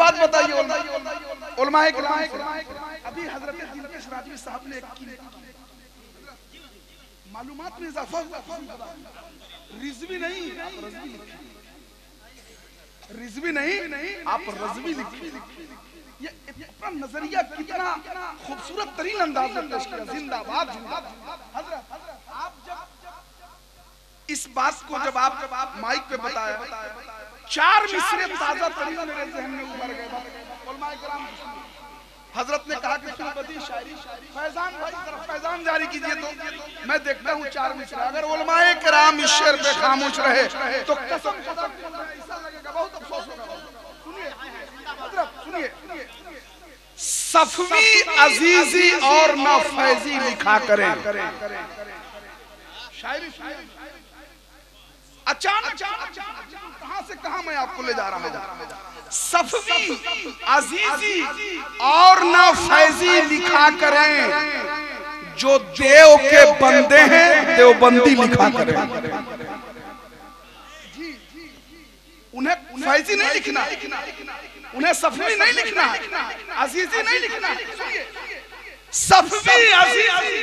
बात बताइए उलमाए किराम, अभी हजरत हजरत राजवी साहब ने मालूमात में इजाफा हुआ, रिजवी नहीं आप रजवी लिखिए, रिजवी नहीं आप रजवी लिखिए। ये अपना नजरिया कितना खूबसूरत तरीन अंदाज में पेश किया। जिंदाबाद जिंदाबाद। हजरत आप जब इस बात को जब आप माइक पे बताया, 4 मिसरे ताजा तरीन मेरे जहन में उभर गए। उलमाए किराम, हजरत ने कहा कि फिलबदी शायरी, फैजान भाई तरफ फैजान जारी कीजिए, तो मैं देखता हूँ 4 मिसरे। अगर उलमाए किराम इस शेर पे खामोश रहे तो कसम ऐसा लगेगा, बहुत अफसोस होगा। सुनिए हजरत, सुनिए, सफवी अजीजी और ना फैजी लिखा करें। शायरी अचानक कहां से कहां मैं आपको ले जा रहा हूं। सफवी अजीजी और ना फैजी लिखा करें, जो देव के बंदे हैं देवबंदी लिखा करें। उन्हें फैजी नहीं लिखना, उन्हें सफवी नहीं लिखना, अजीजी नहीं लिखना। सफवी अजीजी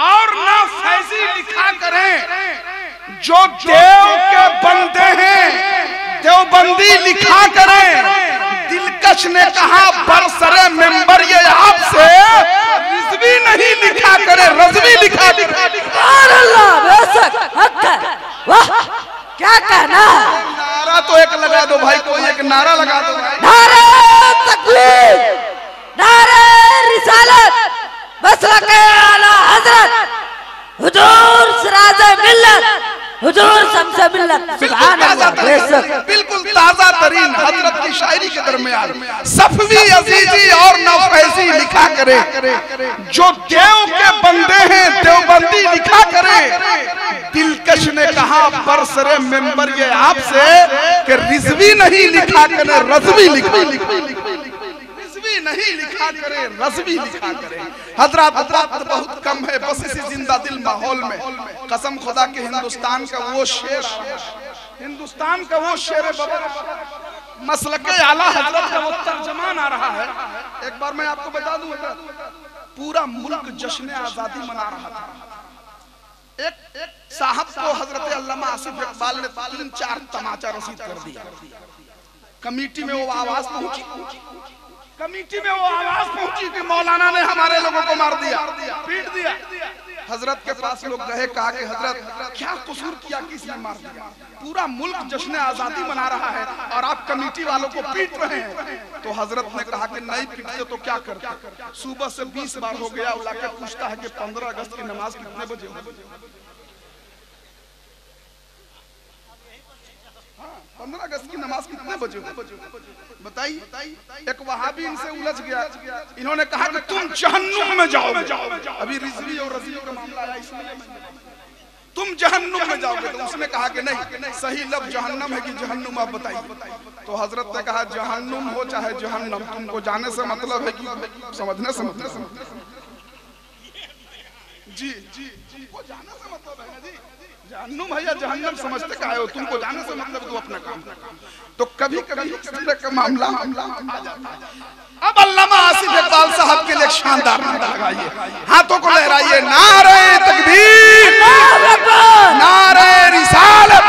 और ना फैजी लिखा करें, जो देव के बंदे हैं देवबंदी लिखा करें। दिलकश ने कहा बरसरे मेंबर ये आपसे, रिजवी नहीं लिखा करे, रजवी लिखा लिखा। अल्लाह बेशक हक है। वाह क्या कहना है। नारा तो एक लगा दो भाई, कोई एक नारा लगा दो भाई। नारे तकबीर, नारे रिसालत, मसलके आला हजरत हुजूर सिराजे मिल्लत, हुजूर शम्से मिल्लत। सुभान अल्लाह बेशक बिल्कुल ताजा तरीन हजरत की शायरी के दरमियान सफवी अजीजी और नफैजी लिखा करे, जो देव के बंदे हैं देवबंदी लिखा करे। दिलकश ने कहा बरसरे मेंबर ये आपसे कि रिजवी नहीं लिखा करे, रजवी लिखा, रिजवी नहीं लिखा करे, रजवी लिखा करे। हजरत वक्त बहुत कम है, बस इसी जिंदा दिल माहौल में कसम खुदा के हिंदुस्तान का वो शेर, हिंदुस्तान का वो शेर मसलके आला हजरत का वो तर्जमान आ रहा है। एक बार मैं आपको बता दूं, पूरा मुल्क जश्न आजादी मना रहा था। एक साहब को हजरत अल्लामा आसिफ इकबाल ने 3-4 तमाचा रसीद कर दिया। कमेटी में वो आवाज पहुंची, कमेटी में वो आवाज पहुंची कि मौलाना ने हमारे लोगों को मार दिया, पीट दिया। हजरत के पास लोग गए, कहा कि हजरत क्या कसूर किया, किसने मार दिया? पूरा मुल्क जश्न आजादी मना रहा है और आप कमेटी वालों को पीट रहे हैं। तो हजरत ने कहा कि नहीं पीटते तो क्या करते? सुबह से 20 बार हो गया, बुलाकर पूछता है कि 15 अगस्त की नमाज कितने बजे हो? 15 अगस्त की नमाज कितने बजे हो बताइए। एक वहाबी इनसे उलझ गया, इन्होंने कहा कि तुम जहन्नुम में जाओगे। अभी रिजवी और रजी का मामला आया, इसमें तुम जहन्नुम में जाओगे। तो उसने कहा कि नहीं, सही लफ्ज जहन्नम है कि जहन्नुम, आप बताइए। तो हजरत ने कहा जहन्नुम हो चाहे जहन्नम, तुमको जाने से मतलब है कि समझने से मतलब जी जी जी, वो जाने से मतलब है ना जी। जहन्नुम है या जहन्नम समझते क्या हो, तुमको जाने से मतलब तू अपना काम। तो कभी कभी इस तरह का मामला आ जाता है। अब अल्लामा आसिफ इकबाल साहब के लिए शानदार नारा लगाइए, हाथों को लहराइए, नारे तकबीर, नारे रिसालत,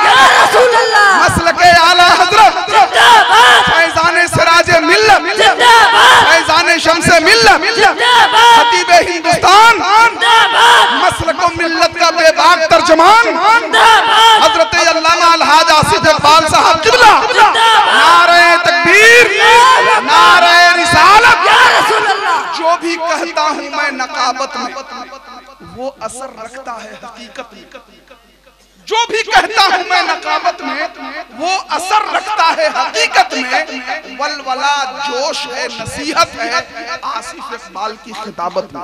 मसलके आला हजरत, फैजाने सिराजे मिल्लत, फैजाने शम्से मिल्लत, खतीबे हिंदुस्तान, मसलको मिल्लत का बेबाक तर्जमान हजरत अल्लामा अलहाज आसिफ इकबाल साहब किबला। नारे तकबीर, नारे रिसालत। जो भी कहता हूँ मैं नकाबत में, वो असर रखता है हकीकत में। जो भी कहता हूँ मैं नकाबत में, वो असर रखता है हकीकत में। वलवला जोश है, नसीहत है आसिफ इकबाल की खिताबत में।